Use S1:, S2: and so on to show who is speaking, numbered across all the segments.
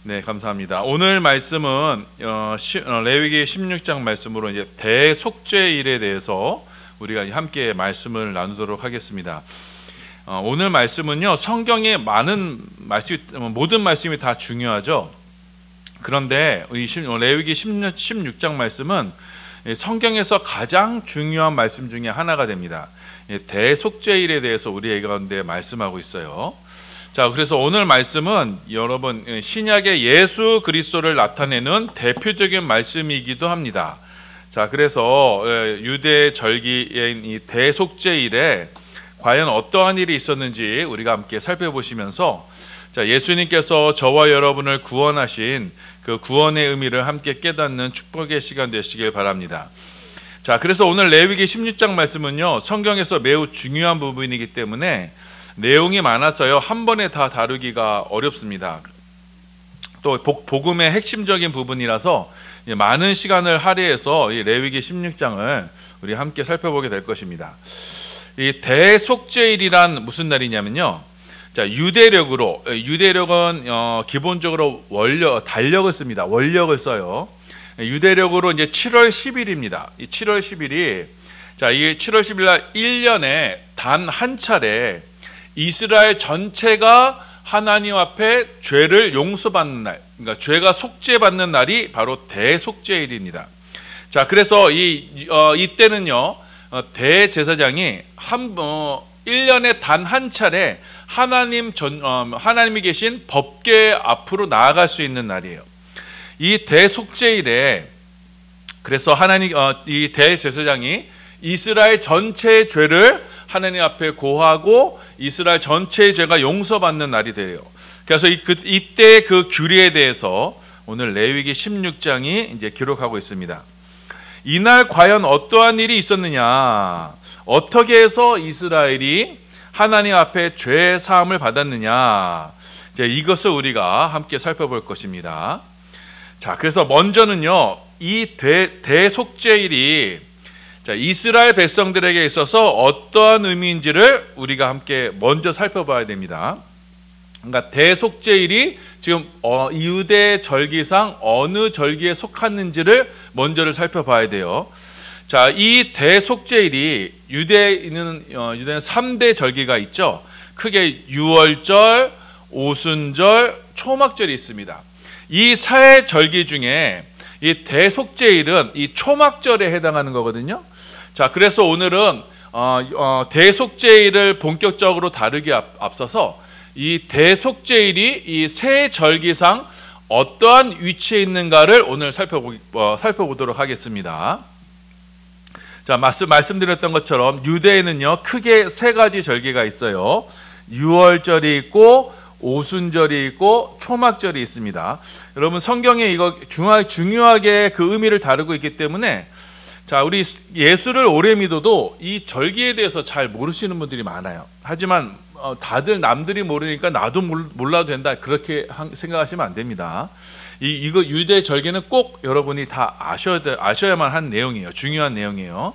S1: 네, 감사합니다. 오늘 말씀은 레위기 16장 말씀으로 이제 대속죄일에 대해서 우리가 함께 말씀을 나누도록 하겠습니다. 오늘 말씀은요, 성경의 모든 말씀이 다 중요하죠. 그런데 레위기 16장 말씀은 성경에서 가장 중요한 말씀 중에 하나가 됩니다. 대속죄일에 대해서 우리 가운데 말씀하고 있어요. 자, 그래서 오늘 말씀은 여러분 신약의 예수 그리스도를 나타내는 대표적인 말씀이기도 합니다. 자, 그래서 유대 절기인 이 대속죄일에 과연 어떠한 일이 있었는지 우리가 함께 살펴보시면서, 자, 예수님께서 저와 여러분을 구원하신 그 구원의 의미를 함께 깨닫는 축복의 시간 되시길 바랍니다. 자, 그래서 오늘 레위기 16장 말씀은요, 성경에서 매우 중요한 부분이기 때문에 내용이 많아서요, 한 번에 다 다루기가 어렵습니다. 또 복음의 핵심적인 부분이라서 많은 시간을 할애해서 이 레위기 16장을 우리 함께 살펴보게 될 것입니다. 이 대속죄일이란 무슨 날이냐면요, 자, 유대력은 기본적으로 달력을 씁니다. 원력을 써요. 유대력으로 이제 7월 10일입니다. 이 7월 10일이, 자, 이게 7월 10일 날 1년에 단 한 차례 이스라엘 전체가 하나님 앞에 죄를 용서받는 날, 그러니까 죄가 속죄받는 날이 바로 대속죄일입니다. 자, 그래서 이때는요, 대제사장이 1년에 단 한 차례 하나님이 계신 법궤 앞으로 나아갈 수 있는 날이에요. 이 대속죄일에 그래서 이 대제사장이 이스라엘 전체의 죄를 하나님 앞에 고하고 이스라엘 전체의 죄가 용서받는 날이 돼요. 그래서 이때 그 규례에 대해서 오늘 레위기 16장이 이제 기록하고 있습니다. 이날 과연 어떠한 일이 있었느냐, 어떻게 해서 이스라엘이 하나님 앞에 죄 사함을 받았느냐, 이제 이것을 우리가 함께 살펴볼 것입니다. 자, 그래서 먼저는요, 이 대속죄일이, 자, 이스라엘 백성들에게 있어서 어떠한 의미인지를 우리가 함께 먼저 살펴봐야 됩니다. 그러니까 대속죄일이 지금 유대 절기상 어느 절기에 속하는지를 먼저를 살펴봐야 돼요. 자, 이 대속죄일이 유대는 3대 절기가 있죠. 크게 유월절, 오순절, 초막절이 있습니다. 이 세 절기 중에 이 대속죄일은 이 초막절에 해당하는 거거든요. 자, 그래서 오늘은 대속죄일을 본격적으로 다루기 앞서서 이 대속죄일이 이 세 절기상 어떠한 위치에 있는가를 오늘 살펴보도록 하겠습니다. 자, 말씀드렸던 것처럼 유대에는요, 크게 세 가지 절기가 있어요. 유월절이 있고 오순절이 있고 초막절이 있습니다. 여러분, 성경에 이거 중요하게 그 의미를 다루고 있기 때문에, 자, 우리 예수를 오래 믿어도 이 절기에 대해서 잘 모르시는 분들이 많아요. 하지만 다들 남들이 모르니까 나도 몰라도 된다, 그렇게 생각하시면 안 됩니다. 이거 유대 절기는 꼭 여러분이 다 아셔야만 한 내용이에요. 중요한 내용이에요.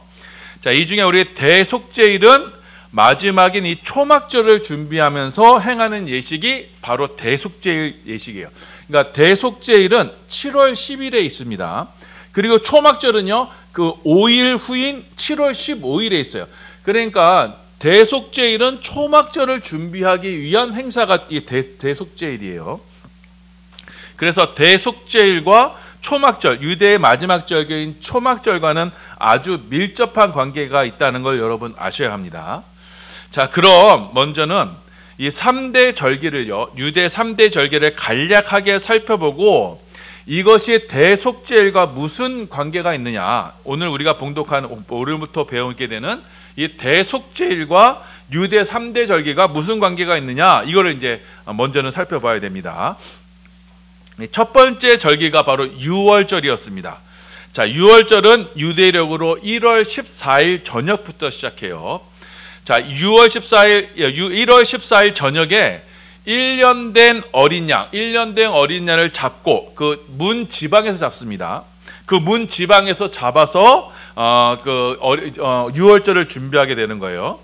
S1: 자, 이 중에 우리 대속죄일은 마지막인 이 초막절을 준비하면서 행하는 예식이 바로 대속죄일 예식이에요. 그러니까 대속죄일은 7월 10일에 있습니다. 그리고 초막절은요, 그 5일 후인 7월 15일에 있어요. 그러니까 대속죄일은 초막절을 준비하기 위한 행사가 이 대속죄일이에요. 그래서 대속죄일과 초막절, 유대의 마지막 절기인 초막절과는 아주 밀접한 관계가 있다는 걸 여러분 아셔야 합니다. 자, 그럼 먼저는 이 3대 절기를요, 유대 3대 절기를 간략하게 살펴보고 이것이 대속죄일과 무슨 관계가 있느냐, 오늘 우리가 오늘부터 배우게 되는 이 대속죄일과 유대 3대 절기가 무슨 관계가 있느냐, 이거를 이제 먼저는 살펴봐야 됩니다. 첫 번째 절기가 바로 유월절이었습니다. 자, 유월절은 유대력으로 1월 14일 저녁부터 시작해요. 자, 1월 14일 저녁에 1년 된 어린 양을 잡고 그 문 지방에서 잡습니다. 그 문 지방에서 잡아서 유월절을 준비하게 되는 거예요.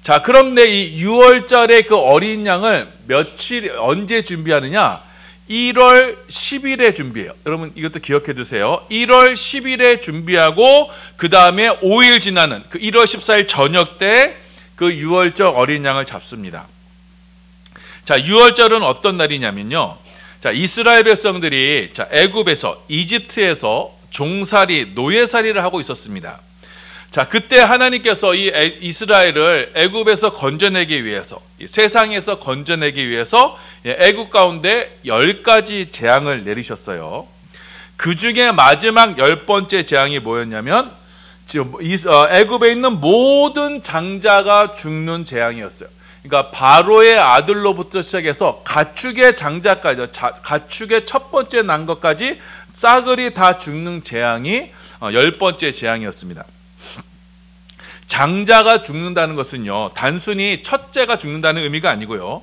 S1: 자, 그런데 이 유월절에 그 어린 양을 언제 준비하느냐? 1월 10일에 준비해요. 여러분 이것도 기억해 두세요. 1월 10일에 준비하고 그 다음에 5일 지나는 그 1월 14일 저녁 때 그 유월절 어린 양을 잡습니다. 자, 유월절은 어떤 날이냐면요. 자, 이스라엘 백성들이 애굽에서 이집트에서 종살이 노예살이를 하고 있었습니다. 자, 그때 하나님께서 이 이스라엘을 애굽에서 건져내기 위해서, 세상에서 건져내기 위해서 애굽 가운데 10가지 재앙을 내리셨어요. 그 중에 마지막 10번째 재앙이 뭐였냐면 애굽에 있는 모든 장자가 죽는 재앙이었어요. 그러니까 바로의 아들로부터 시작해서 가축의 장자까지, 가축의 첫 번째 난 것까지 싸그리 다 죽는 재앙이 10번째 재앙이었습니다. 장자가 죽는다는 것은요, 단순히 첫째가 죽는다는 의미가 아니고요,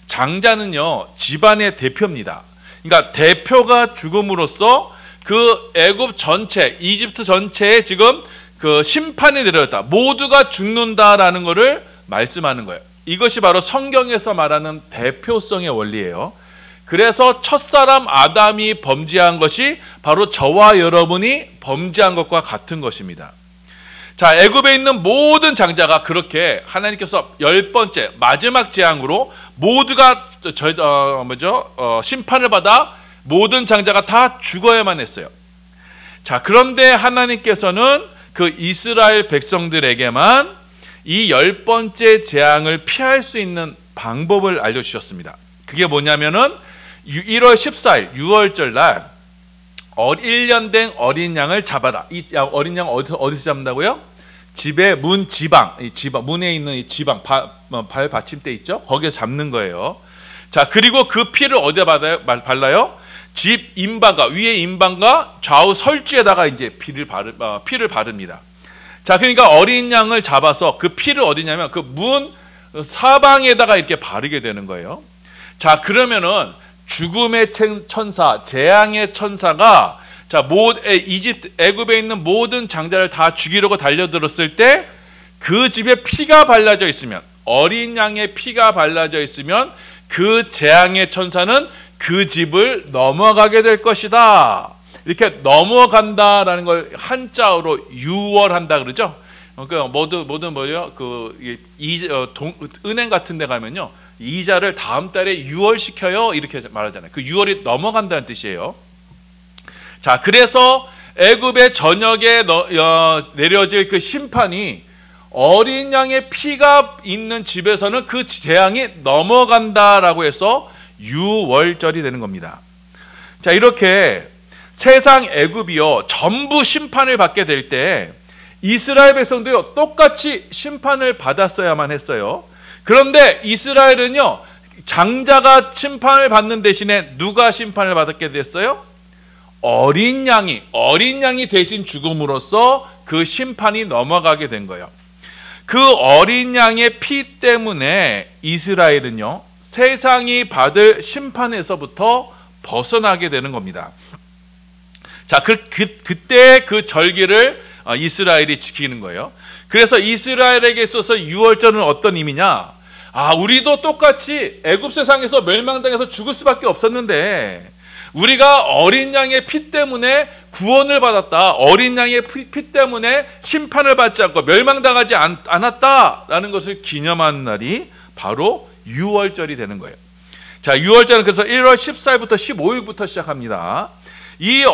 S1: 장자는요 집안의 대표입니다. 그러니까 대표가 죽음으로써 그 애굽 전체, 이집트 전체에 지금 그 심판이 내려졌다, 모두가 죽는다라는 것을 말씀하는 거예요. 이것이 바로 성경에서 말하는 대표성의 원리예요. 그래서 첫사람 아담이 범죄한 것이 바로 저와 여러분이 범죄한 것과 같은 것입니다. 자, 애굽에 있는 모든 장자가 그렇게 하나님께서 10번째 마지막 재앙으로 모두가 심판을 받아 모든 장자가 다 죽어야만 했어요. 자, 그런데 하나님께서는 그 이스라엘 백성들에게만 이 10번째 재앙을 피할 수 있는 방법을 알려주셨습니다. 그게 뭐냐면은 1월 14일 유월절 날 1년 된 어린 양을 잡아라. 이 어린 양 어디서 잡는다고요? 집의 문 지방, 문에 있는 이 지방, 발 받침대 있죠? 거기서 잡는 거예요. 자, 그리고 그 피를 어디에 발라요? 집 임방과 위에 임방과 좌우 설주에다가 이제 피를 바릅니다. 자, 그러니까 어린 양을 잡아서 그 피를 어디냐면 그 문 사방에다가 이렇게 바르게 되는 거예요. 자, 그러면은 죽음의 천사, 재앙의 천사가 이집트 애굽에 있는 모든 장자를 다 죽이려고 달려들었을 때 그 집에 피가 발라져 있으면, 어린 양의 피가 발라져 있으면 그 재앙의 천사는 그 집을 넘어가게 될 것이다. 이렇게 넘어간다라는 걸 한자어로 유월한다 그러죠. 모든 뭐요? 은행 같은 데 가면요, 이자를 다음 달에 유월시켜요 이렇게 말하잖아요. 그 유월이 넘어간다는 뜻이에요. 자, 그래서 애굽의 전역에 내려질 그 심판이 어린 양의 피가 있는 집에서는 그 재앙이 넘어간다라고 해서 유월절이 되는 겁니다. 자, 이렇게 세상 애굽이요 전부 심판을 받게 될 때 이스라엘 백성도요 똑같이 심판을 받았어야만 했어요. 그런데 이스라엘은요 장자가 심판을 받는 대신에 누가 심판을 받게 됐어요? 어린 양이 대신 죽음으로써 그 심판이 넘어가게 된 거예요. 그 어린 양의 피 때문에 이스라엘은요 세상이 받을 심판에서부터 벗어나게 되는 겁니다. 자, 그때 그 절기를 이스라엘이 지키는 거예요. 그래서 이스라엘에게 있어서 유월절은 어떤 의미냐? 우리도 똑같이 애굽 세상에서 멸망당해서 죽을 수밖에 없었는데 우리가 어린 양의 피 때문에 구원을 받았다. 어린 양의 피 때문에 심판을 받지 않고 멸망당하지 않았다라는 것을 기념하는 날이 바로 유월절이 되는 거예요. 자, 유월절은 그래서 1월 14일부터 15일부터 시작합니다. 이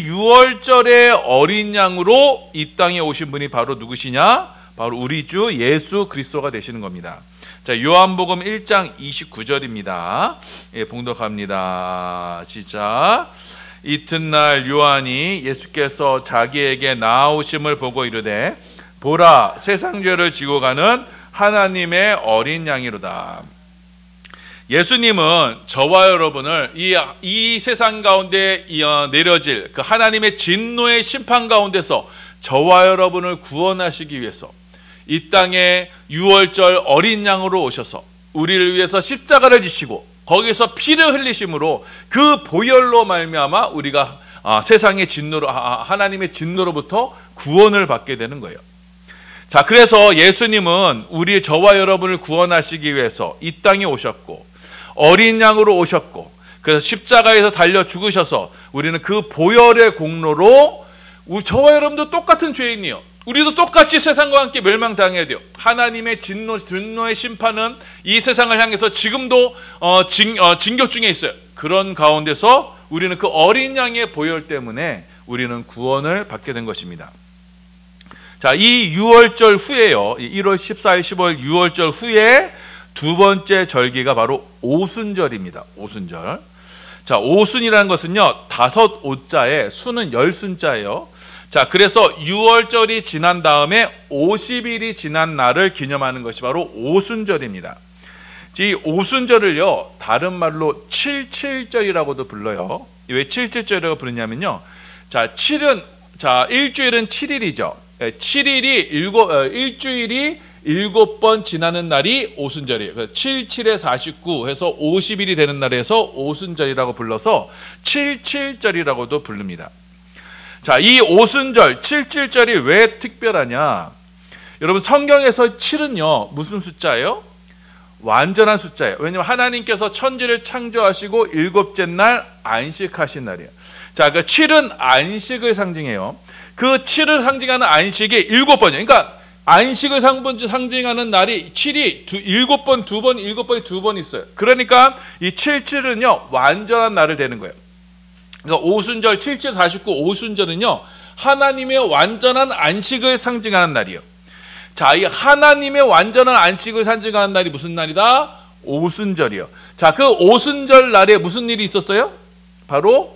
S1: 유월절의 어린 양으로 이 땅에 오신 분이 바로 누구시냐? 바로 우리 주 예수 그리스도가 되시는 겁니다. 자, 요한복음 1장 29절입니다. 예, 봉독합니다. 시작. 이튿날 요한이 예수께서 자기에게 나아오심을 보고 이르되 보라, 세상 죄를 지고 가는 하나님의 어린 양이로다. 예수님은 저와 여러분을 이 세상 가운데 내려질 그 하나님의 진노의 심판 가운데서 저와 여러분을 구원하시기 위해서 이 땅에 유월절 어린 양으로 오셔서 우리를 위해서 십자가를 지시고 거기서 피를 흘리심으로 그 보혈로 말미암아 우리가 세상의 진노로 하나님의 진노로부터 구원을 받게 되는 거예요. 자, 그래서 예수님은 저와 여러분을 구원하시기 위해서 이 땅에 오셨고 어린 양으로 오셨고 그래서 십자가에서 달려 죽으셔서 우리는 그 보혈의 공로로 저와 여러분도 똑같은 죄인이요. 우리도 똑같이 세상과 함께 멸망당해야 돼요. 하나님의 진노의 심판은 이 세상을 향해서 지금도 진격 중에 있어요. 그런 가운데서 우리는 그 어린 양의 보혈 때문에 우리는 구원을 받게 된 것입니다. 자, 이 유월절 후에요. 1월 14일, 10월 유월절 후에 두 번째 절기가 바로 오순절입니다. 오순절. 자, 오순이라는 것은요, 5오자에 수는 열순자예요. 자, 그래서 유월절이 지난 다음에 50일이 지난 날을 기념하는 것이 바로 오순절입니다. 이 오순절을요, 다른 말로 칠칠절이라고도 불러요. 왜 칠칠절이라고 부르냐면요, 일주일은 7일이죠. 7일이 일주일이 7번 지나는 날이 오순절이에요. 그래서 7, 7에 49 해서 50일이 되는 날에서 오순절이라고 불러서 칠칠절이라고도 부릅니다. 자, 이 오순절, 칠칠절이 왜 특별하냐? 여러분, 성경에서 7은요, 무슨 숫자예요? 완전한 숫자예요. 왜냐하면 하나님께서 천지를 창조하시고 7째 날 안식하신 날이에요. 자, 그 7은 안식을 상징해요. 그 7을 상징하는 안식이 7번이에요. 그러니까 안식을 상징하는 날이 7이 7번, 2번, 7번이 2번 있어요. 그러니까 이 77은요, 완전한 날을 되는 거예요. 그러니까 오순절, 77, 49, 오순절은요, 하나님의 완전한 안식을 상징하는 날이에요. 자, 이 하나님의 완전한 안식을 상징하는 날이 무슨 날이다? 오순절이요. 자, 그 오순절 날에 무슨 일이 있었어요? 바로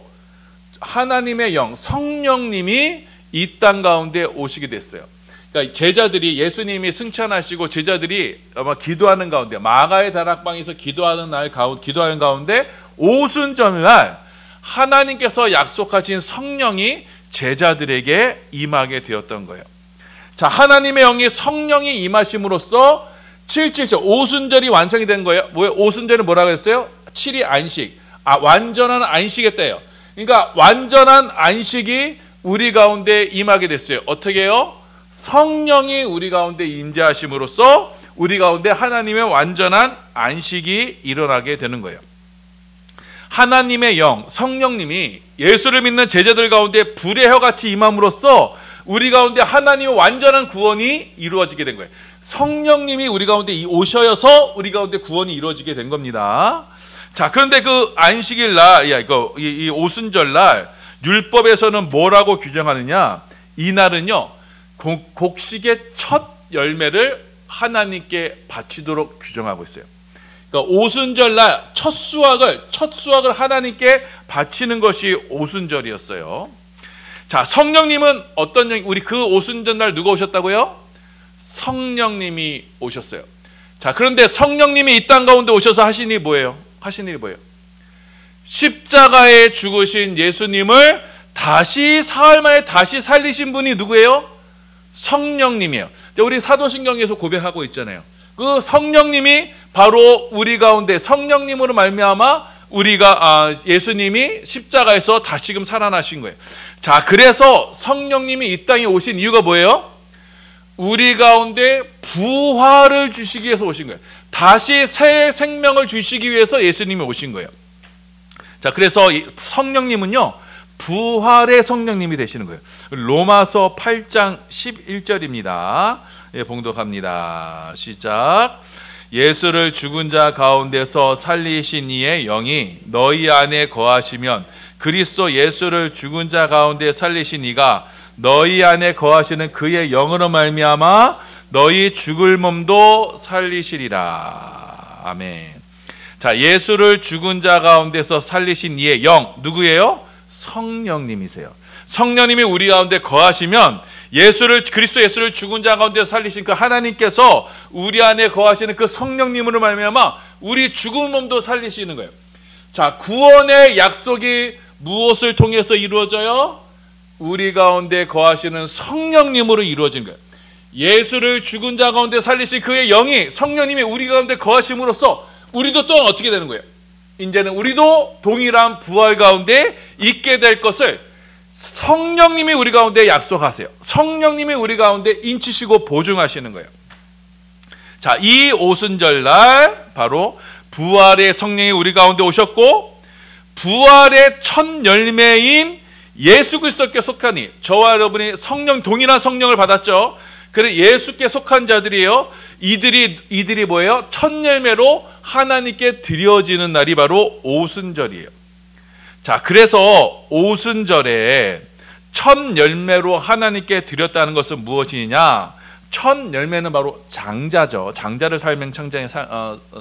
S1: 하나님의 영, 성령님이 이 땅 가운데 오시게 됐어요. 그러니까 제자들이, 예수님이 승천하시고 제자들이 아마 기도하는 가운데, 마가의 다락방에서 기도하는 가운데 오순절 날 하나님께서 약속하신 성령이 제자들에게 임하게 되었던 거예요. 자, 하나님의 영이 성령이 임하심으로써 777 오순절이 완성이 된 거예요. 뭐예요? 오순절은 뭐라고 했어요? 7이 안식. 완전한 안식의 때예요. 그러니까 완전한 안식이 우리 가운데 임하게 됐어요. 어떻게 해요? 성령이 우리 가운데 임재하심으로써 우리 가운데 하나님의 완전한 안식이 일어나게 되는 거예요. 하나님의 영, 성령님이 예수를 믿는 제자들 가운데 불의 혀같이 임함으로써 우리 가운데 하나님의 완전한 구원이 이루어지게 된 거예요. 성령님이 우리 가운데 오셔서 우리 가운데 구원이 이루어지게 된 겁니다. 자, 그런데 그 안식일 날, 이 오순절 날 율법에서는 뭐라고 규정하느냐? 이 날은요, 곡식의 첫 열매를 하나님께 바치도록 규정하고 있어요. 그러니까 오순절 날 첫 수확을 하나님께 바치는 것이 오순절이었어요. 자, 성령님은 우리 그 오순절 날 누가 오셨다고요? 성령님이 오셨어요. 자, 그런데 성령님이 이 땅 가운데 오셔서 하신 일이 뭐예요? 십자가에 죽으신 예수님을 다시 사흘 만에 다시 살리신 분이 누구예요? 성령님이에요. 우리 사도신경에서 고백하고 있잖아요. 그 성령님이 바로 우리 가운데, 성령님으로 말미암아 우리가 예수님이 십자가에서 다시금 살아나신 거예요. 자, 그래서 성령님이 이 땅에 오신 이유가 뭐예요? 우리 가운데 부활을 주시기 위해서 오신 거예요. 다시 새 생명을 주시기 위해서 예수님이 오신 거예요. 자, 그래서 성령님은요, 부활의 성령님이 되시는 거예요. 로마서 8장 11절입니다. 예, 봉독합니다. 시작. 예수를 죽은 자 가운데서 살리신 이의 영이 너희 안에 거하시면 그리스도 예수를 죽은 자 가운데 살리신 이가 너희 안에 거하시는 그의 영으로 말미암아 너희 죽을 몸도 살리시리라. 아멘. 자, 예수를 죽은 자 가운데서 살리신 이의 영, 누구예요? 성령님이세요. 성령님이 우리 가운데 거하시면 그리스도 예수를 죽은 자 가운데 살리신 그 하나님께서 우리 안에 거하시는 그 성령님으로 말미암아 우리 죽은 몸도 살리시는 거예요. 자, 구원의 약속이 무엇을 통해서 이루어져요? 우리 가운데 거하시는 성령님으로 이루어진 거예요. 예수를 죽은 자 가운데 살리신 그의 영이, 성령님이 우리 가운데 거하심으로써 우리도 또한 어떻게 되는 거예요? 이제는 우리도 동일한 부활 가운데 있게 될 것을 성령님이 우리 가운데 약속하세요. 성령님이 우리 가운데 인치시고 보증하시는 거예요. 자, 이 오순절날 바로 부활의 성령이 우리 가운데 오셨고, 부활의 첫 열매인 예수 그리스도께 속하니, 저와 여러분이 성령, 동일한 성령을 받았죠. 그래 예수께 속한 자들이에요. 이들이 뭐예요? 첫 열매로 하나님께 드려지는 날이 바로 오순절이에요. 자, 그래서 오순절에 첫 열매로 하나님께 드렸다는 것은 무엇이냐? 첫 열매는 바로 장자죠. 장자를 삶의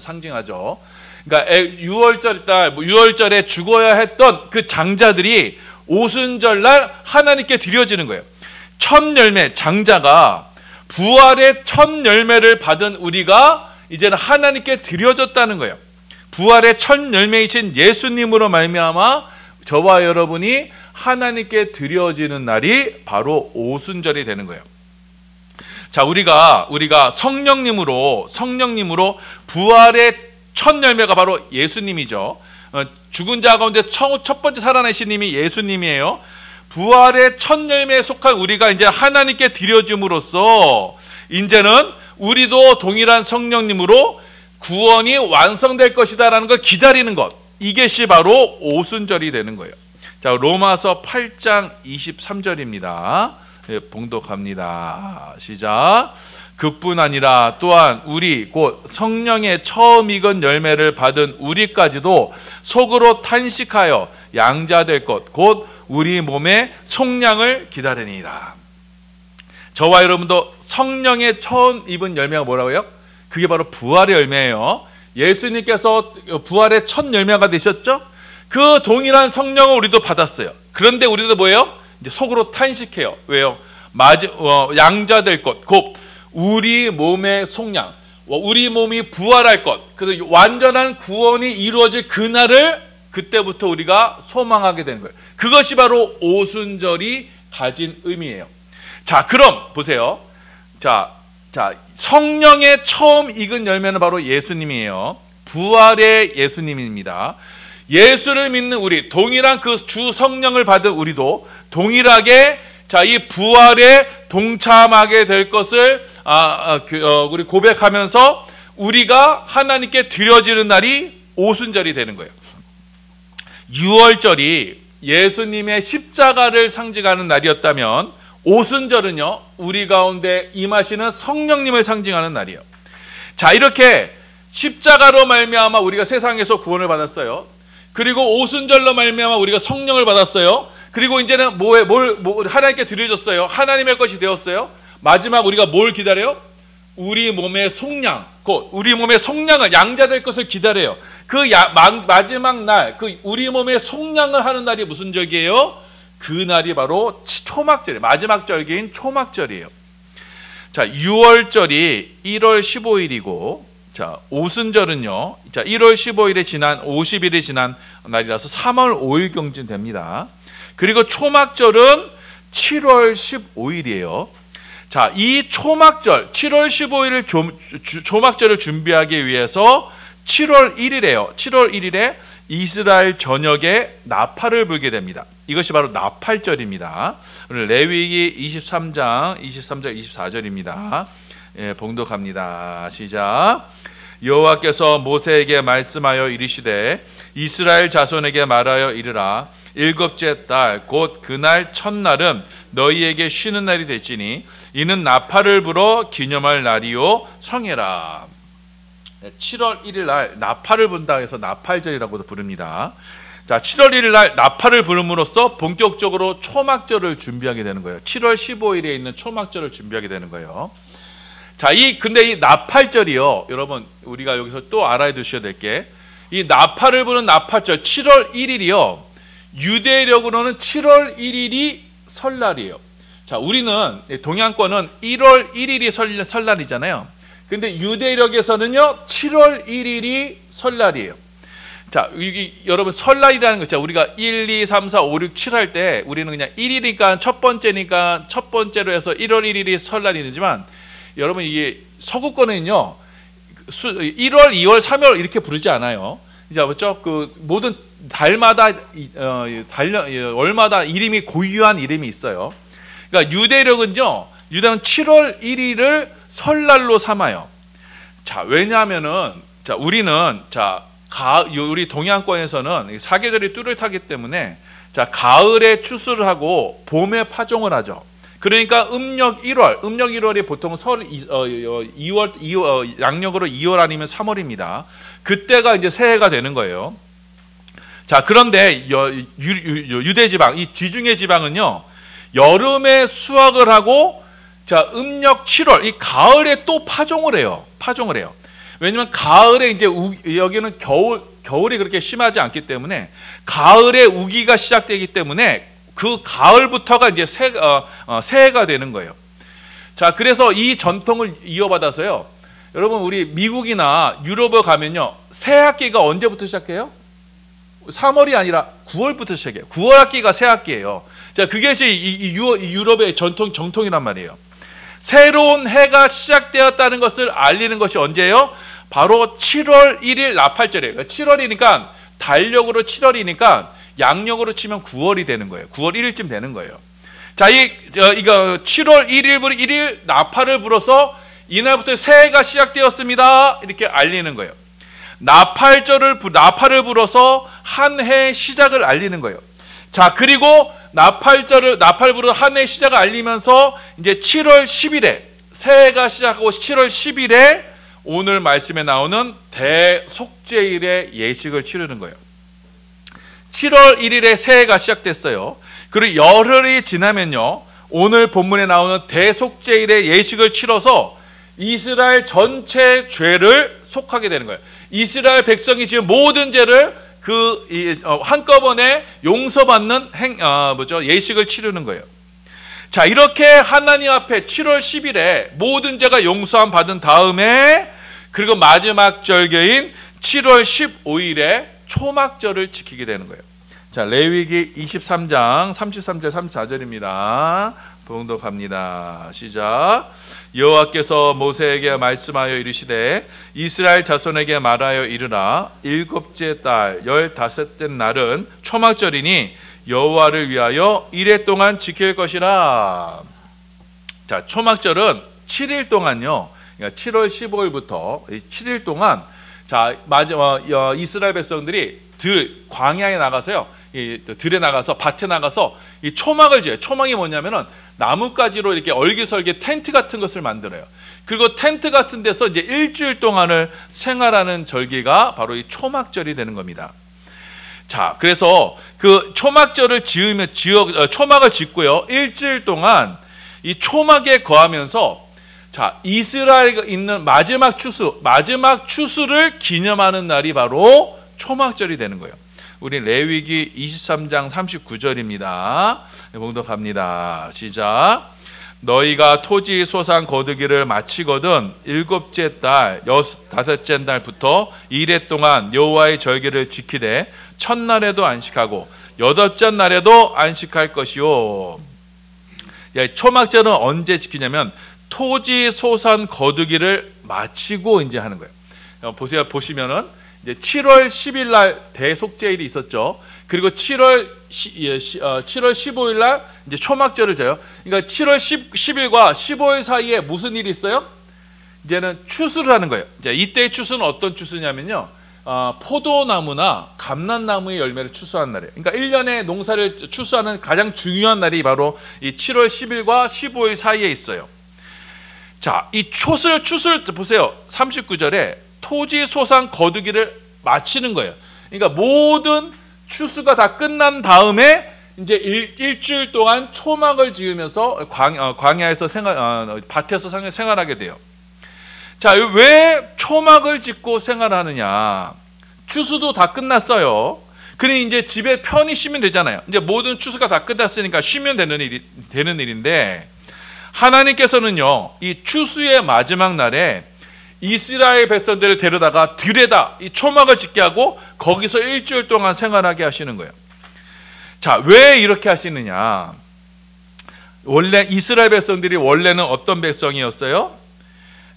S1: 상징하죠. 그러니까 6월절에 죽어야 했던 그 장자들이 오순절날 하나님께 드려지는 거예요. 첫 열매, 장자가 부활의 첫 열매를 받은 우리가 이제는 하나님께 드려졌다는 거예요. 부활의 첫 열매이신 예수님으로 말미암아 저와 여러분이 하나님께 드려지는 날이 바로 오순절이 되는 거예요. 자, 우리가 성령님으로 부활의 첫 열매가 바로 예수님이죠. 죽은 자 가운데 첫 번째 살아나신 님이 예수님이에요. 부활의 첫 열매에 속한 우리가 이제 하나님께 드려짐으로써 이제는 우리도 동일한 성령님으로 구원이 완성될 것이다라는 걸 기다리는 것, 이것이 바로 오순절이 되는 거예요. 자, 로마서 8장 23절입니다. 봉독합니다. 시작. 그뿐 아니라 또한 우리 곧 성령의 처음 익은 열매를 받은 우리까지도 속으로 탄식하여 양자될 것 곧 우리 몸의 속량을 기다리니이다. 저와 여러분도 성령의 처음 입은 열매가 뭐라고요? 그게 바로 부활의 열매예요. 예수님께서 부활의 첫 열매가 되셨죠? 그 동일한 성령을 우리도 받았어요. 그런데 우리도 뭐예요? 이제 속으로 탄식해요. 왜요? 양자될 것 곧 우리 몸의 속량, 우리 몸이 부활할 것, 그래서 완전한 구원이 이루어질 그날을 그때부터 우리가 소망하게 되는 거예요. 그것이 바로 오순절이 가진 의미예요. 자, 그럼 보세요. 자, 성령의 처음 익은 열매는 바로 예수님이에요. 부활의 예수님입니다. 예수를 믿는 우리, 동일한 그 주 성령을 받은 우리도 동일하게 이 부활에 동참하게 될 것을 우리 고백하면서 우리가 하나님께 드려지는 날이 오순절이 되는 거예요. 6월절이 예수님의 십자가를 상징하는 날이었다면 오순절은요, 우리 가운데 임하시는 성령님을 상징하는 날이에요. 자, 이렇게 십자가로 말미암아 우리가 세상에서 구원을 받았어요. 그리고 오순절로 말미암아 우리가 성령을 받았어요. 그리고 이제는 뭘 하나님께 드려졌어요. 하나님의 것이 되었어요. 마지막 우리가 뭘 기다려요? 우리 몸의 속량, 곧 우리 몸의 속량을 양자될 것을 기다려요. 그 마지막 날, 그 우리 몸의 속량을 하는 날이 무슨 절기예요? 그 날이 바로 초막절이에요. 마지막 절기인 초막절이에요. 자, 6월절이 1월 15일이고, 자, 오순절은요, 자, 1월 15일에 지난 50일이 지난 날이라서 3월 5일경쯤 됩니다. 그리고 초막절은 7월 15일이에요. 자, 이 초막절, 7월 15일을 초막절을 준비하기 위해서 7월 1일에요. 7월 1일에 이스라엘 전역에 나팔을 불게 됩니다. 이것이 바로 나팔절입니다. 오늘 레위기 23장 24절입니다. 예, 봉독합니다. 시작. 여호와께서 모세에게 말씀하여 이르시되 이스라엘 자손에게 말하여 이르라. 일곱째 달 곧 그날 첫날은 너희에게 쉬는 날이 될지니 이는 나팔을 불어 기념할 날이요 성해라. 7월 1일 날 나팔을 분다 해서 나팔절이라고도 부릅니다. 자, 7월 1일 날 나팔을 부름으로써 본격적으로 초막절을 준비하게 되는 거예요. 7월 15일에 있는 초막절을 준비하게 되는 거예요. 자, 근데 이 나팔절이요, 여러분 우리가 여기서 또 알아야 두셔야 될 게, 이 나팔을 부는 나팔절 7월 1일이요, 유대력으로는 7월 1일이 설날이에요. 자, 우리는 동양권은 1월 1일이 설날이잖아요. 근데 유대력에서는요 7월 1일이 설날이에요. 자, 여러분 설날이라는 거 있죠. 우리가 1, 2, 3, 4, 5, 6, 7 할 때 우리는 그냥 1일이니까 첫 번째로 해서 1월 1일이 설날이지만, 여러분 이게 서구권은요 1월, 2월, 3월 이렇게 부르지 않아요. 이제 맞죠? 그 모든 달마다 월마다 이름이 고유한 이름이 있어요. 그러니까 유대력은 7월 1일을 설날로 삼아요. 자, 왜냐하면은 우리는 우리 동양권에서는 사계절이 뚜렷하기 때문에 자, 가을에 추수를 하고 봄에 파종을 하죠. 그러니까 음력 1월이 보통 2월, 양력으로 2월 아니면 3월입니다. 그때가 이제 새해가 되는 거예요. 자, 그런데 유대 지방, 이 지중해 지방은요, 여름에 수확을 하고, 자, 음력 7월, 이 가을에 또 파종을 해요. 왜냐면 가을에 이제 여기는 겨울이 그렇게 심하지 않기 때문에 가을에 우기가 시작되기 때문에 그 가을부터가 이제 새해가 되는 거예요. 자, 그래서 이 전통을 이어받아서요, 여러분 우리 미국이나 유럽에 가면요, 새학기가 언제부터 시작해요? 3월이 아니라 9월부터 시작해요. 9월 학기가 새학기예요. 자, 그게 이제 유럽의 정통이란 말이에요. 새로운 해가 시작되었다는 것을 알리는 것이 언제예요? 바로 7월 1일 나팔절이에요. 7월이니까 달력으로 7월이니까 양력으로 치면 9월이 되는 거예요. 9월 1일쯤 되는 거예요. 자, 이거 7월 1일 나팔을 불어서 이날부터 새해가 시작되었습니다. 이렇게 알리는 거예요. 나팔을 불어서 한 해의 시작을 알리는 거예요. 자, 그리고 나팔 불어 한 해의 시작을 알리면서 이제 7월 10일에 새해가 시작하고 7월 10일에 오늘 말씀에 나오는 대속죄일의 예식을 치르는 거예요. 7월 1일에 새해가 시작됐어요. 그리고 열흘이 지나면요, 오늘 본문에 나오는 대속죄일의 예식을 치러서 이스라엘 전체 죄를 속하게 되는 거예요. 이스라엘 백성이 지은 모든 죄를 한꺼번에 용서받는 예식을 치르는 거예요. 자, 이렇게 하나님 앞에 7월 10일에 모든 죄가 용서함 받은 다음에, 그리고 마지막 절기인 7월 15일에 초막절을 지키게 되는 거예요. 자, 레위기 23장 33절 34절입니다. 봉독합니다. 시작. 여호와께서 모세에게 말씀하여 이르시되 이스라엘 자손에게 말하여 이르라. 일곱째 달 15째 날은 초막절이니 여호와를 위하여 이래 동안 지킬 것이라. 자, 초막절은 7일 동안요, 그러니까 7월 15일부터 7일 동안, 자, 이스라엘 백성들이 광야에 나가서요, 들에 나가서, 밭에 나가서 이 초막을 지어요. 초막이 뭐냐면은 나뭇가지로 이렇게 얼기설기 텐트 같은 것을 만들어요. 그리고 텐트 같은 데서 이제 일주일 동안을 생활하는 절기가 바로 이 초막절이 되는 겁니다. 자, 그래서 그 초막절을 초막을 짓고요, 일주일 동안 이 초막에 거하면서, 자, 이스라엘에 있는 마지막 추수를 기념하는 날이 바로 초막절이 되는 거예요. 우리 레위기 23장 39절입니다. 봉독합니다. 시작. 너희가 토지 소산 거두기를 마치거든 일곱째 달 15째 날부터 이래 동안 여호와의 절기를 지키되 첫날에도 안식하고 여덟째 날에도 안식할 것이요. 초막절은 언제 지키냐면 토지 소산 거두기를 마치고 이제 하는 거예요. 보시면은 이제 7월 10일 날 대속죄일이 있었죠. 그리고 7월 15일 날 이제 초막절을 져요. 그러니까 7월 10일과 15일 사이에 무슨 일이 있어요? 이제는 추수를 하는 거예요. 이때의 추수는 어떤 추수냐면요, 포도나무나 감람나무의 열매를 추수하는 날이에요. 그러니까 1년의 농사를 추수하는 가장 중요한 날이 바로 이 7월 10일과 15일 사이에 있어요. 자, 이 추수를 보세요. 39절에 토지 소산 거두기를 마치는 거예요. 그러니까 모든 추수가 다 끝난 다음에 이제 일주일 동안 초막을 지으면서 광야에서 밭에서 생활하게 돼요. 자, 왜 초막을 짓고 생활하느냐? 추수도 다 끝났어요. 그러니 이제 집에 편히 쉬면 되잖아요. 이제 모든 추수가 다 끝났으니까 쉬면 되는 일인데, 하나님께서는요, 이 추수의 마지막 날에 이스라엘 백성들을 데려다가 들에다 이 초막을 짓게 하고 거기서 일주일 동안 생활하게 하시는 거예요. 자, 왜 이렇게 하시느냐? 원래 이스라엘 백성들이 원래는 어떤 백성이었어요?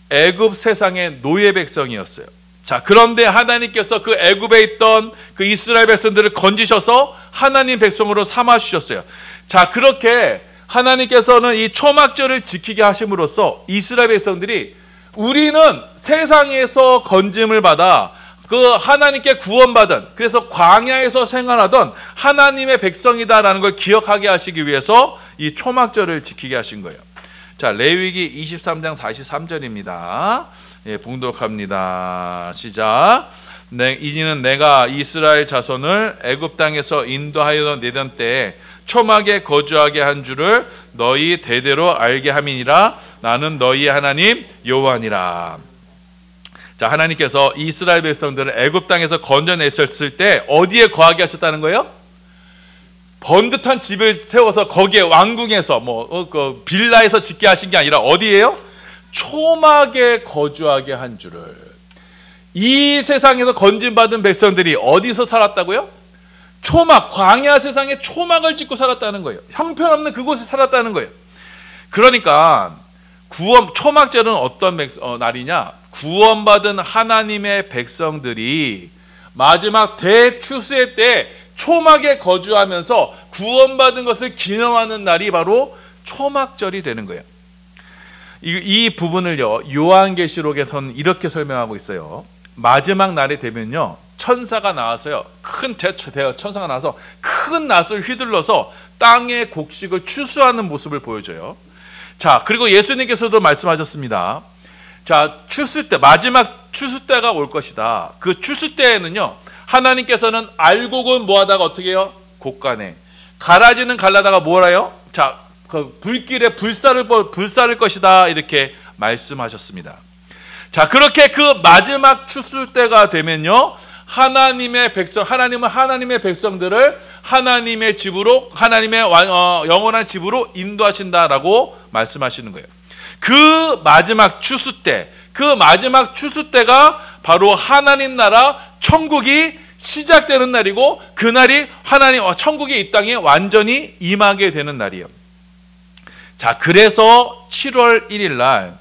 S1: 애굽 세상의 노예 백성이었어요. 자, 그런데 하나님께서 그 애굽에 있던 그 이스라엘 백성들을 건지셔서 하나님 백성으로 삼아 주셨어요. 자, 그렇게 하나님께서는 이 초막절을 지키게 하심으로써 이스라엘 백성들이 우리는 세상에서 건짐을 받아 그 하나님께 구원받은, 그래서 광야에서 생활하던 하나님의 백성이다라는 걸 기억하게 하시기 위해서 이 초막절을 지키게 하신 거예요. 자, 레위기 23장 43절입니다. 예, 봉독합니다. 시작. 이는 내가 이스라엘 자손을 애굽 땅에서 인도하여 내던 때에 초막에 거주하게 한 줄을 너희 대대로 알게 함이니라. 나는 너희의 하나님 여호와니라. 자, 하나님께서 이스라엘 백성들을 애굽 땅에서 건져내셨을 때 어디에 거하게 하셨다는 거예요? 번듯한 집을 세워서 거기에 왕궁에서 그 빌라에서 짓게 하신 게 아니라 어디예요? 초막에 거주하게 한 줄을. 이 세상에서 건진받은 백성들이 어디서 살았다고요? 초막, 광야 세상에 초막을 짓고 살았다는 거예요. 형편없는 그곳에 살았다는 거예요. 그러니까 초막절은 어떤 날이냐? 구원받은 하나님의 백성들이 마지막 대추수의 때 초막에 거주하면서 구원받은 것을 기념하는 날이 바로 초막절이 되는 거예요. 이 부분을요, 요한계시록에서는 이렇게 설명하고 있어요. 마지막 날이 되면요, 천사가 나와서요, 천사가 나와서 큰 낫을 휘둘러서 땅의 곡식을 추수하는 모습을 보여줘요. 자, 그리고 예수님께서도 말씀하셨습니다. 자, 추수 때, 마지막 추수 때가 올 것이다. 그 추수 때에는요, 하나님께서는 알곡은 뭐하다가 어떻게 해요? 곡간에. 가라지는 갈라다가 뭐라요? 자, 그 불길에 불사를 것이다. 이렇게 말씀하셨습니다. 자, 그렇게 그 마지막 추수 때가 되면요, 하나님의 백성, 하나님은 하나님의 백성들을 하나님의 집으로, 하나님의 영원한 집으로 인도하신다라고 말씀하시는 거예요. 그 마지막 추수 때, 그 마지막 추수 때가 바로 하나님 나라 천국이 시작되는 날이고, 그날이 천국이 이 땅에 완전히 임하게 되는 날이에요. 자, 그래서 7월 1일 날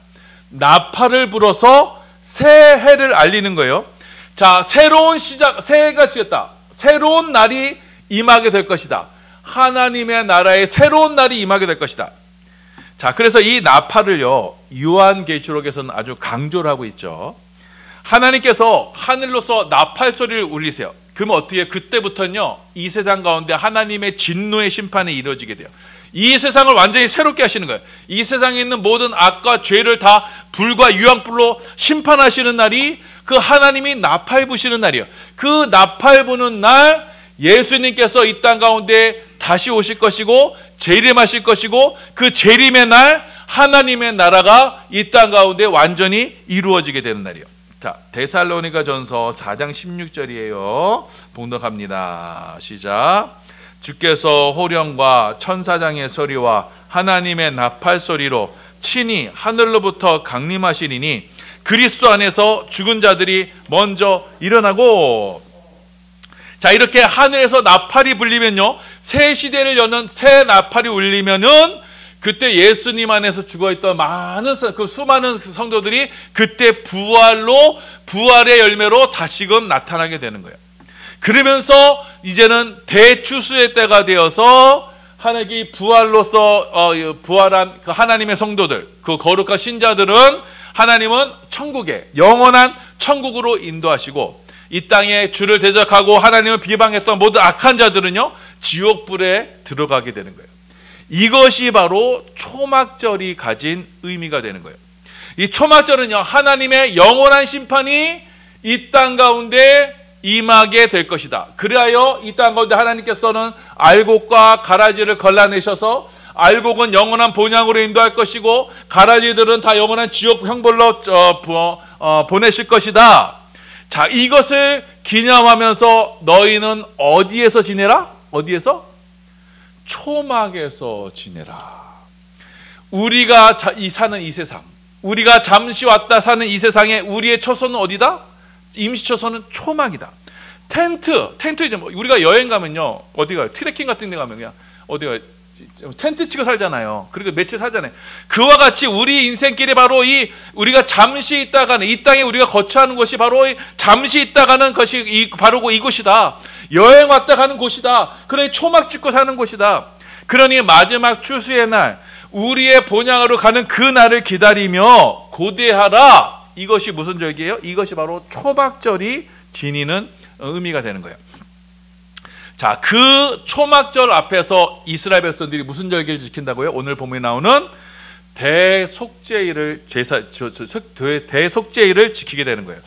S1: 나팔을 불어서 새해를 알리는 거예요. 자, 새로운 시작, 새해가 지었다. 새로운 날이 임하게 될 것이다. 하나님의 나라의 새로운 날이 임하게 될 것이다. 자, 그래서 이 나팔을요, 요한계시록에서는 아주 강조를 하고 있죠. 하나님께서 하늘로서 나팔 소리를 울리세요. 그러면 어떻게, 그때부터는요, 이 세상 가운데 하나님의 진노의 심판이 이루어지게 돼요. 이 세상을 완전히 새롭게 하시는 거예요. 이 세상에 있는 모든 악과 죄를 다 불과 유황불로 심판하시는 날이 그 하나님이 나팔 부시는 날이에요. 그 나팔 부는 날 예수님께서 이 땅 가운데 다시 오실 것이고 재림하실 것이고, 그 재림의 날 하나님의 나라가 이 땅 가운데 완전히 이루어지게 되는 날이에요. 자, 데살로니가전서 4장 16절이에요. 봉독합니다. 시작. 주께서 호령과 천사장의 소리와 하나님의 나팔 소리로 친히 하늘로부터 강림하시리니 그리스도 안에서 죽은 자들이 먼저 일어나고. 자, 이렇게 하늘에서 나팔이 불리면요, 새 시대를 여는 새 나팔이 울리면은 그때 예수님 안에서 죽어있던 수많은 성도들이 그때 부활의 열매로 다시금 나타나게 되는 거예요. 그러면서 이제는 대추수의 때가 되어서 하나님이 부활한 그 하나님의 성도들, 그 거룩한 신자들은 하나님은 천국에, 영원한 천국으로 인도하시고, 이 땅에 주를 대적하고 하나님을 비방했던 모든 악한 자들은요, 지옥불에 들어가게 되는 거예요. 이것이 바로 초막절이 가진 의미가 되는 거예요. 이 초막절은요, 하나님의 영원한 심판이 이 땅 가운데 임하게 될 것이다. 그리하여 이 땅 가운데 하나님께서는 알곡과 가라지를 걸러내셔서, 알곡은 영원한 본향으로 인도할 것이고 가라지들은 다 영원한 지옥 형벌로 보내실 것이다. 자, 이것을 기념하면서 너희는 어디에서 지내라? 어디에서? 초막에서 지내라. 우리가 사는 이 세상, 우리가 잠시 왔다 사는 이 세상에 우리의 처소는 어디다? 임시 처소는 초막이다. 텐트 이제 우리가 여행 가면요, 어디가 트레킹 같은 데 가면 그냥 어디가 텐트 치고 살잖아요. 그리고 며칠 살잖아요. 그와 같이 우리 인생길이 바로 우리가 잠시 있다가는, 이 땅에 우리가 거처하는 곳이 바로 잠시 있다가는 것이 바로 이곳이다. 여행 왔다 가는 곳이다. 그러니 초막 짓고 사는 곳이다. 그러니 마지막 추수의 날, 우리의 본향으로 가는 그 날을 기다리며 고대하라. 이것이 무슨 절기예요? 이것이 바로 초막절이 지니는 의미가 되는 거예요. 자, 그 초막절 앞에서 이스라엘 백성들이 무슨 절기를 지킨다고요? 오늘 본문에 나오는 대속죄일을 대속죄일을 지키게 되는 거예요.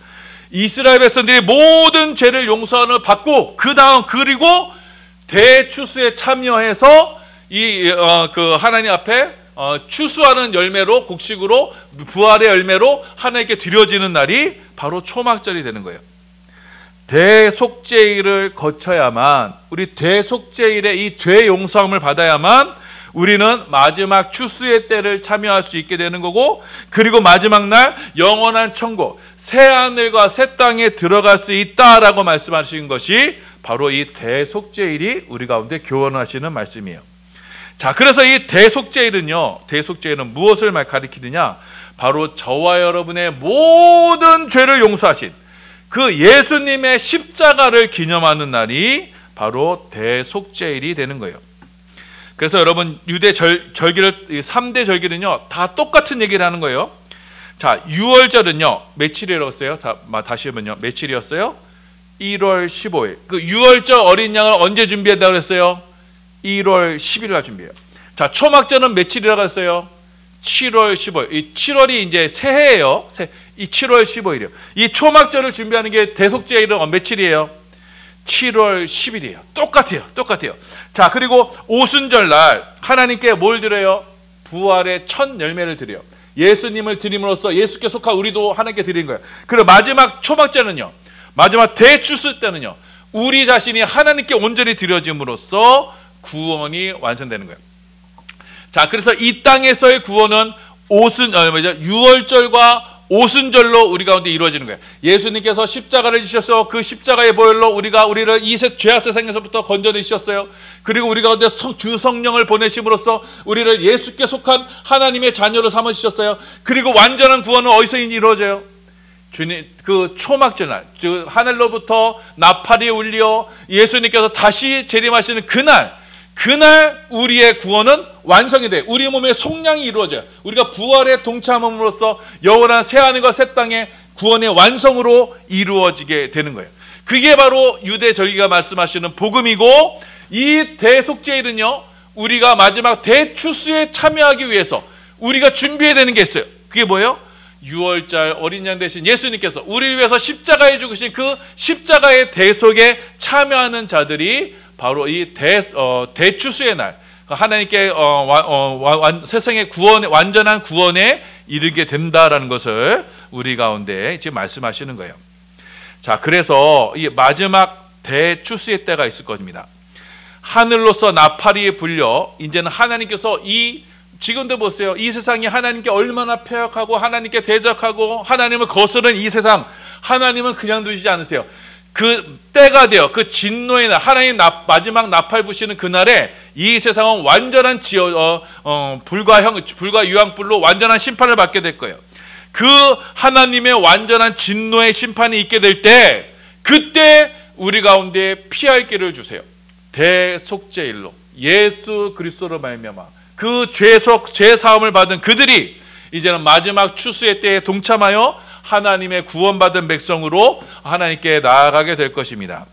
S1: 이스라엘 백성들이 모든 죄를 용서를 받고 그리고 대추수에 참여해서 그 하나님 앞에 추수하는 열매로, 곡식으로, 부활의 열매로 하나님께 드려지는 날이 바로 초막절이 되는 거예요. 대속죄일을 거쳐야만, 우리 대속죄일의 이 죄 용서함을 받아야만 우리는 마지막 추수의 때를 참여할 수 있게 되는 거고, 그리고 마지막 날 영원한 천국, 새 하늘과 새 땅에 들어갈 수 있다라고 말씀하신 것이 바로 이 대속죄일이 우리 가운데 교훈하시는 말씀이에요. 자, 그래서 이 대속죄일은 무엇을 가리키느냐? 바로 저와 여러분의 모든 죄를 용서하신 그 예수님의 십자가를 기념하는 날이 바로 대속죄일이 되는 거예요. 그래서 여러분, 유대 절기를 3대 절기는요 다 똑같은 얘기를 하는 거예요. 자, 유월절은요 며칠이라고 했어요? 다시 해보면요, 며칠이었어요? 1월 15일. 그 유월절 어린 양을 언제 준비한다고 그랬어요? 1월 10일 날 준비해요. 자, 초막절은 며칠이라고 했어요? 7월 15일. 이 7월이 이제 새해예요. 이 7월 15일이요. 이 초막절을 준비하는 게 대속죄일은 며칠이에요? 7월 10일이에요. 똑같아요. 자, 그리고 오순절 날 하나님께 뭘 드려요? 부활의 첫 열매를 드려요. 예수님을 드림으로써 예수께 속한 우리도 하나님께 드리는 거예요. 그리고 마지막 초막절은요, 마지막 대추수 때는요, 우리 자신이 하나님께 온전히 드려짐으로써 구원이 완성되는 거예요. 자, 그래서 이 땅에서의 구원은 유월절과 오순절로 우리 가운데 이루어지는 거예요. 예수님께서 십자가를 지셔서 그 십자가의 보혈로 우리를 이 죄악 세상에서부터 건져내셨어요. 그리고 우리 가운데 주 성령을 보내심으로써 우리를 예수께 속한 하나님의 자녀로 삼으셨어요. 그리고 완전한 구원은 어디서 이루어져요? 주님, 그 초막절 날, 하늘로부터 나팔이 울려 예수님께서 다시 재림하시는 그날 우리의 구원은 완성이 돼요. 우리 몸의 속량이 이루어져요. 우리가 부활에 동참함으로써 영원한 새하늘과 새 땅의 구원의 완성으로 이루어지게 되는 거예요. 그게 바로 유대 절기가 말씀하시는 복음이고, 이 대속죄일은요, 우리가 마지막 대추수에 참여하기 위해서 우리가 준비해야 되는 게 있어요. 그게 뭐예요? 유월절 어린 양 대신 예수님께서 우리를 위해서 십자가에 죽으신 그 십자가의 대속에 참여하는 자들이 바로 이 대추수의 날, 하나님께 세상의 완전한 구원에 이르게 된다라는 것을 우리 가운데 지금 말씀하시는 거예요. 자, 그래서 이 마지막 대추수의 때가 있을 겁니다. 하늘로서 나팔이 불려 이제는 하나님께서 지금도 보세요. 이 세상이 하나님께 얼마나 패역하고 하나님께 대적하고 하나님을 거스른 이 세상, 하나님은 그냥 두시지 않으세요. 그 때가 되어 그 진노의 날, 하나님 마지막 나팔 부시는 그날에 이 세상은 완전한 불과 유황불로 완전한 심판을 받게 될 거예요. 그 하나님의 완전한 진노의 심판이 있게 될 때, 그때 우리 가운데 피할 길을 주세요. 대속죄일로 예수 그리스도로 말미암아 그 죄 사함을 받은 그들이 이제는 마지막 추수의 때에 동참하여 하나님의 구원받은 백성으로 하나님께 나아가게 될 것입니다.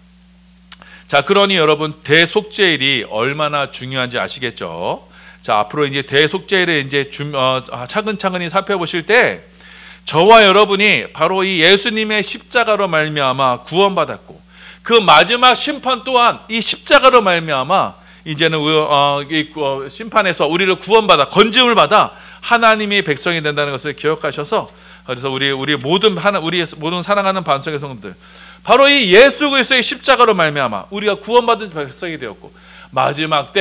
S1: 자, 그러니 여러분, 대속죄일이 얼마나 중요한지 아시겠죠? 자, 앞으로 이제 대속죄일을 이제 차근차근히 살펴보실 때, 저와 여러분이 바로 이 예수님의 십자가로 말미암아 구원받았고, 그 마지막 심판 또한 이 십자가로 말미암아 이제는 심판에서 우리를 건짐을 받아 하나님이 백성이 된다는 것을 기억하셔서, 그래서 우리 모든 사랑하는 반석의 성도들, 바로 이 예수 그리스도의 십자가로 말미암아 우리가 구원받은 백성이 되었고, 마지막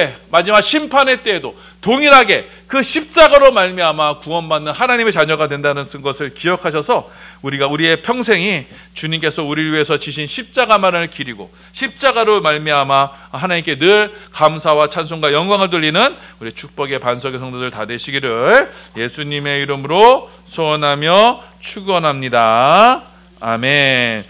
S1: 심판의 때에도 동일하게 그 십자가로 말미암아 구원받는 하나님의 자녀가 된다는 것을 기억하셔서 우리의 평생이 주님께서 우리를 위해서 지신 십자가만을 기리고 십자가로 말미암아 하나님께 늘 감사와 찬송과 영광을 돌리는 우리 축복의 반석의 성도들 다 되시기를 예수님의 이름으로 소원하며 축원합니다. 아멘.